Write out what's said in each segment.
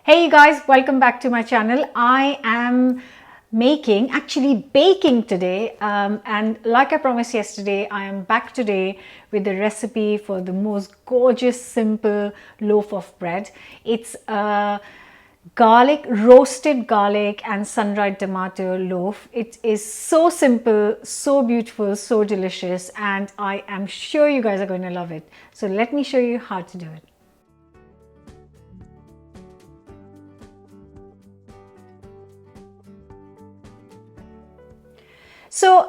Hey you guys, welcome back to my channel. I am actually baking today, and like I promised yesterday, I am back today with the recipe for the most gorgeous simple loaf of bread. It's a roasted garlic and sun-dried tomato loaf. It is so simple, so beautiful, so delicious, and I am sure you guys are going to love it. So let me show you how to do it. So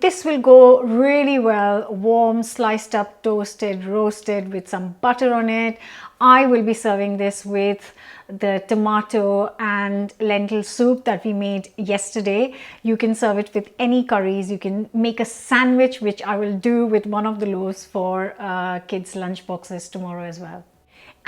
this will go really well, warm, sliced up, toasted, roasted with some butter on it. I will be serving this with the tomato and lentil soup that we made yesterday. You can serve it with any curries. You can make a sandwich, which I will do with one of the loaves for kids' lunch boxes tomorrow as well.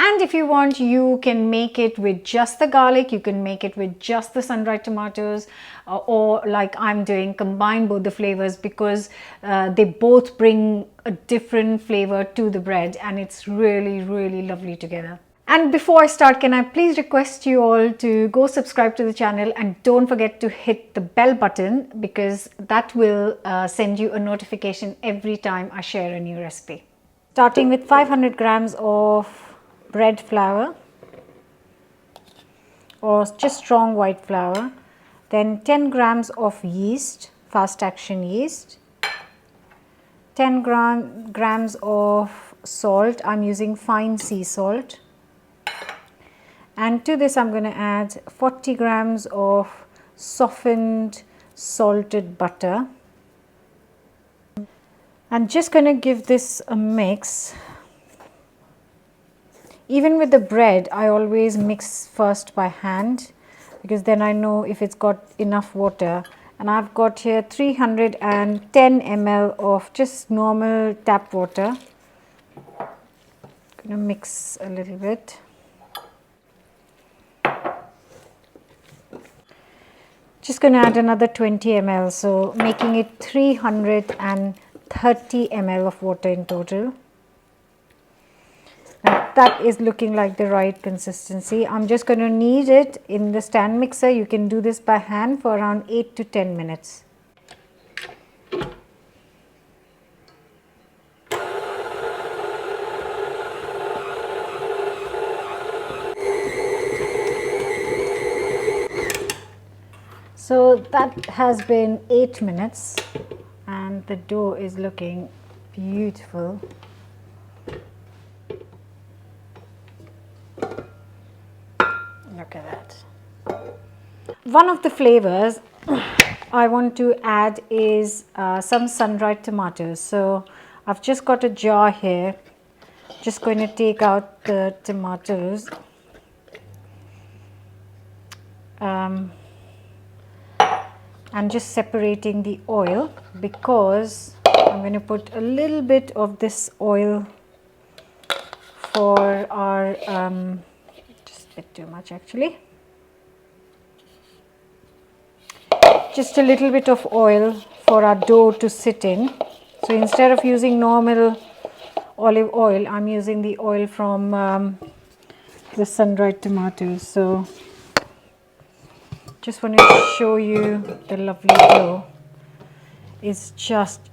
And if you want, you can make it with just the garlic, you can make it with just the sun-dried tomatoes, or like I'm doing, combine both the flavors, because they both bring a different flavor to the bread and it's really lovely together. And before I start, can I please request you all to go subscribe to the channel and don't forget to hit the bell button, because that will send you a notification every time I share a new recipe. Starting with 500 grams of bread flour or just strong white flour, then 10 grams of yeast, fast action yeast, 10 grams of salt. I'm using fine sea salt, and to this I'm going to add 40 grams of softened salted butter. I'm just going to give this a mix. Even with the bread, I always mix first by hand, because then I know if it's got enough water. And I've got here 310 ml of just normal tap water. Gonna mix a little bit. Just gonna add another 20 ml, so making it 330 ml of water in total. Now that is looking like the right consistency. I'm just going to knead it in the stand mixer. You can do this by hand for around 8 to 10 minutes. So that has been 8 minutes and the dough is looking beautiful. Look at that. One of the flavors I want to add is some sun-dried tomatoes. So I've just got a jar here. Just going to take out the tomatoes. I'm just separating the oil, because I'm going to put a little bit of this oil for our bit too much actually. Just a little bit of oil for our dough to sit in. So instead of using normal olive oil, I'm using the oil from the sun-dried tomatoes. So just want to show you the lovely dough. It's just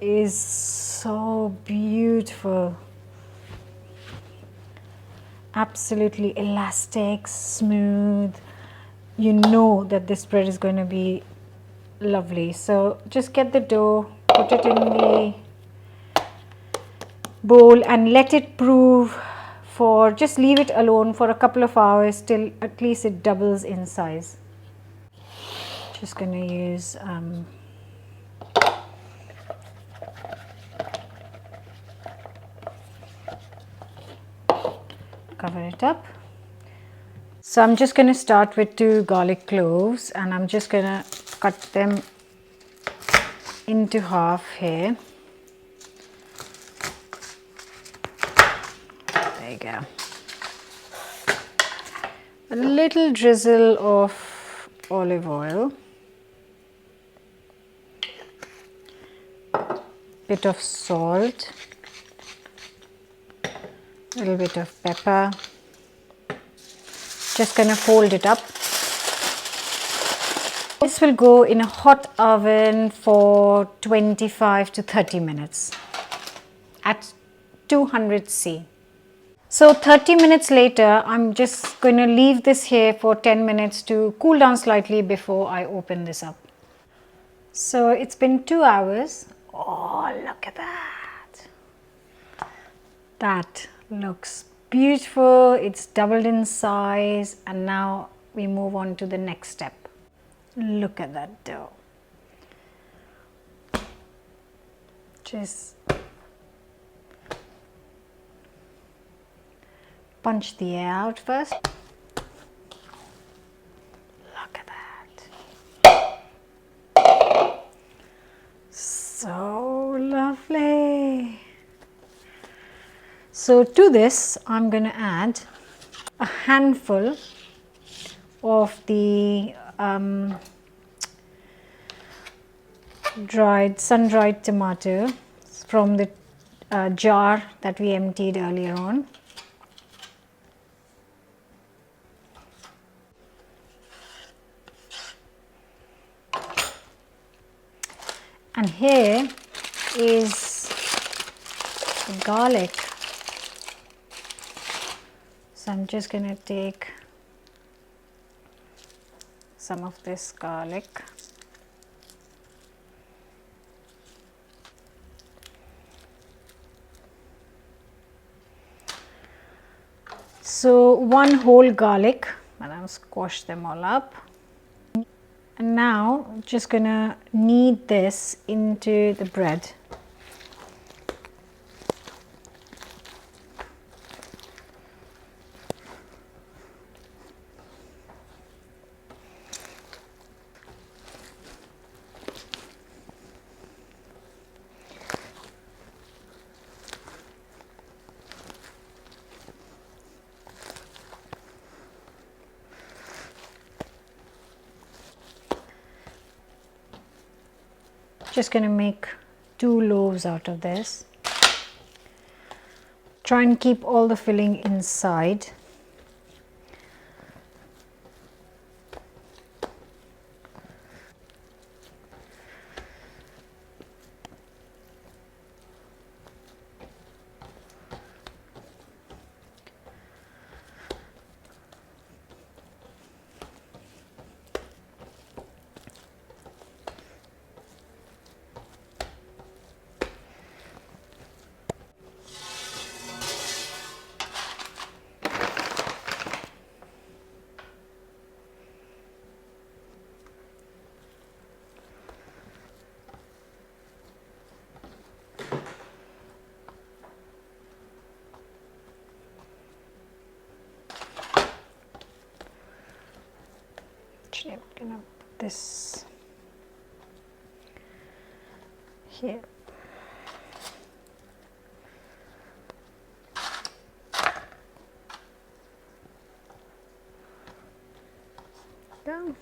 so beautiful. Absolutely elastic, smooth. You know that this bread is going to be lovely. So just get the dough, put it in the bowl and let it prove for, just leave it alone for a couple of hours till at least it doubles in size. Just going to use cover it up. So I'm just going to start with 2 garlic cloves and I'm just going to cut them into half here. There you go. A little drizzle of olive oil, bit of salt, a little bit of pepper, Just gonna fold it up. This will go in a hot oven for 25 to 30 minutes at 200°C. So 30 minutes later, I'm just going to leave this here for 10 minutes to cool down slightly before I open this up. So it's been 2 hours. Oh, look at that. That looks beautiful. It's doubled in size, and now we move on to the next step. Look at that dough. Just punch the air out first. Look at that. So lovely. So to this, I'm going to add a handful of the sun-dried tomato from the jar that we emptied earlier on. And here is the garlic. So I'm just going to take some of this garlic. So one whole garlic, and I'll squash them all up. And now I'm just going to knead this into the bread. Just going to make 2 loaves out of this. Try and keep all the filling inside. I'm gonna put this here. Go.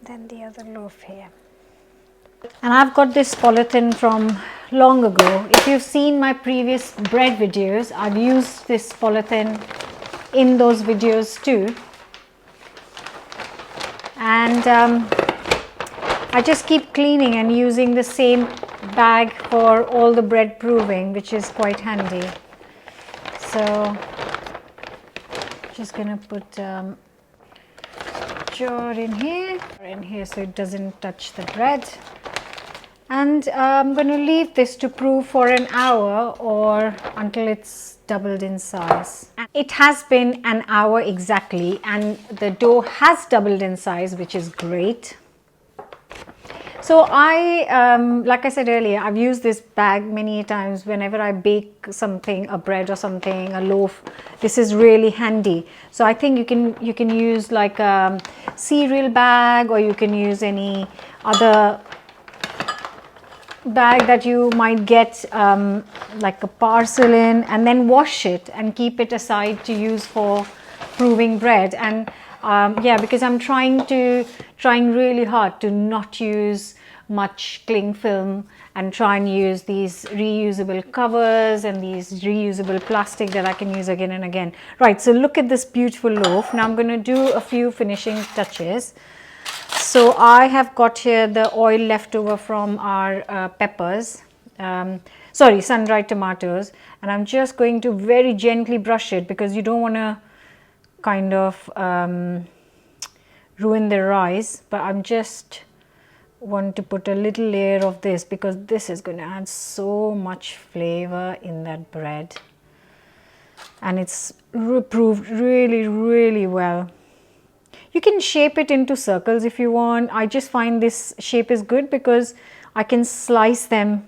Then the other loaf here. And I've got this polythene from long ago. If you've seen my previous bread videos, I've used this polythene in those videos too, and I just keep cleaning and using the same bag for all the bread proving, which is quite handy. So just gonna put jar in here so it doesn't touch the bread. And I'm going to leave this to prove for an hour or until it's doubled in size. It has been an hour exactly, and the dough has doubled in size, which is great. So like I said earlier, I've used this bag many times whenever I bake something, a bread or something, a loaf. This is really handy. So I think you can use like a cereal bag, or you can use any other bag that you might get like a parcel in, and then wash it and keep it aside to use for proving bread. And yeah, because I'm trying really hard to not use much cling film and try and use these reusable covers and these reusable plastic that I can use again and again. Right, so look at this beautiful loaf. Now I'm going to do a few finishing touches. So I have got here the oil left over from our peppers, sun-dried tomatoes, and I'm just going to very gently brush it because you don't want to kind of ruin the rice, but I'm just want to put a little layer of this because this is going to add so much flavor in that bread, and it's proved really well. You can shape it into circles if you want. I just find this shape is good because I can slice them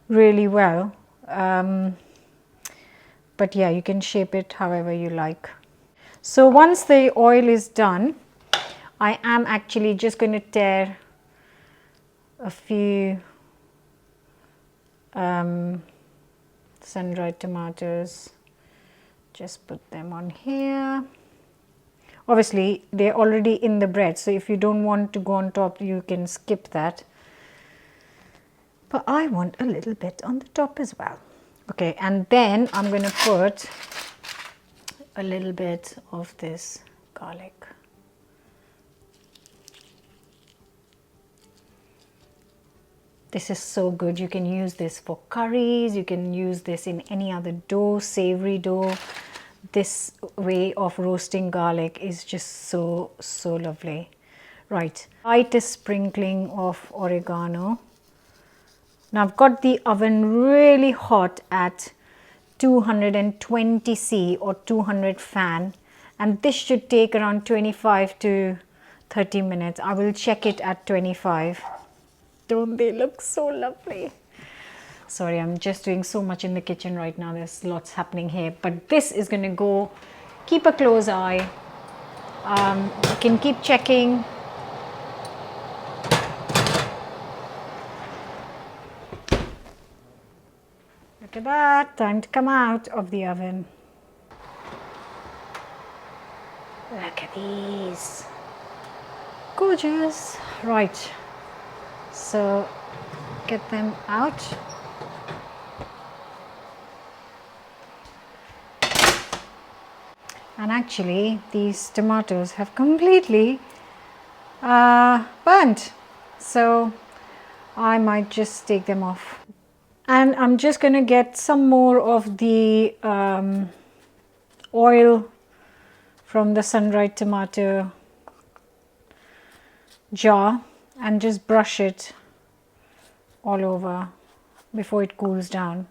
really well, but yeah, you can shape it however you like. So once the oil is done, I am actually just going to tear a few sun-dried tomatoes, just put them on here. Obviously they're already in the bread, so if you don't want to go on top you can skip that, but I want a little bit on the top as well. Okay, and then I'm going to put a little bit of this garlic. This is so good. You can use this for curries, you can use this in any other dough, savory dough. This way of roasting garlic is just so lovely. Right, lightest sprinkling of oregano. Now I've got the oven really hot at 220 C or 200 fan, and this should take around 25 to 30 minutes. I will check it at 25. Don't they look so lovely? Sorry, I'm just doing so much in the kitchen right now. There's lots happening here, but this is going to go. Keep a close eye. You can keep checking. Look at that. Time to come out of the oven. Look at these. Gorgeous. Right. So get them out. And actually these tomatoes have completely burnt, so I might just take them off. And I'm just going to get some more of the oil from the sun-dried tomato jar and just brush it all over before it cools down.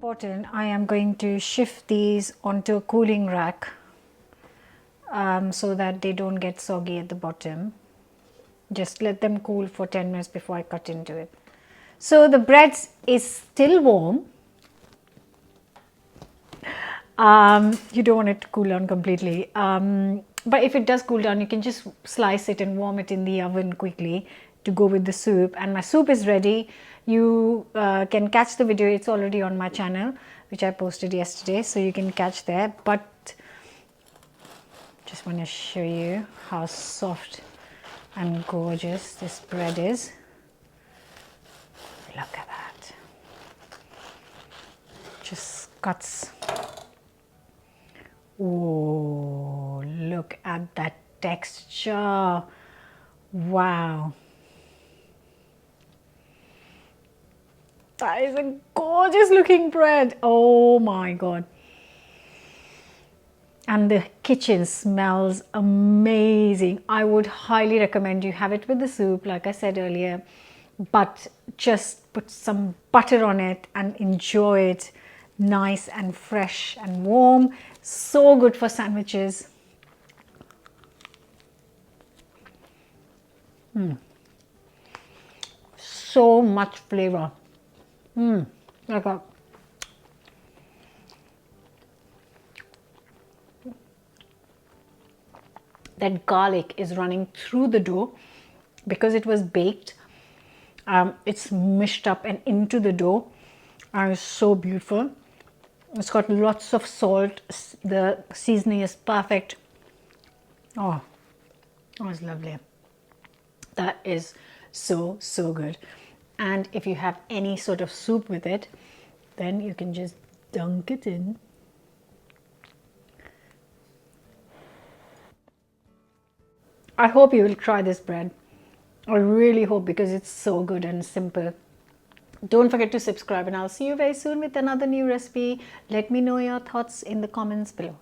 Important, I am going to shift these onto a cooling rack so that they don't get soggy at the bottom. Just let them cool for 10 minutes before I cut into it. So the bread is still warm. You don't want it to cool down completely, but if it does cool down, you can just slice it and warm it in the oven quickly to go with the soup. And my soup is ready. You can catch the video. It's already on my channel, which I posted yesterday, so you can catch there. But just want to show you how soft and gorgeous this bread is. Look at that. Just cuts. Oh, look at that texture. Wow. That is a gorgeous looking bread. Oh my God. And the kitchen smells amazing. I would highly recommend you have it with the soup, like I said earlier, but just put some butter on it and enjoy it nice and fresh and warm. So good for sandwiches. So much flavor. Look Like a that garlic is running through the dough because it was baked. It's mushed up and into the dough, and it's so beautiful. It's got lots of salt. The seasoning is perfect. Oh, oh, it's lovely. That is so, so good. And if you have any sort of soup with it, then you can just dunk it in. I hope you will try this bread. I really hope, because it's so good and simple. Don't forget to subscribe, and I'll see you very soon with another new recipe. Let me know your thoughts in the comments below.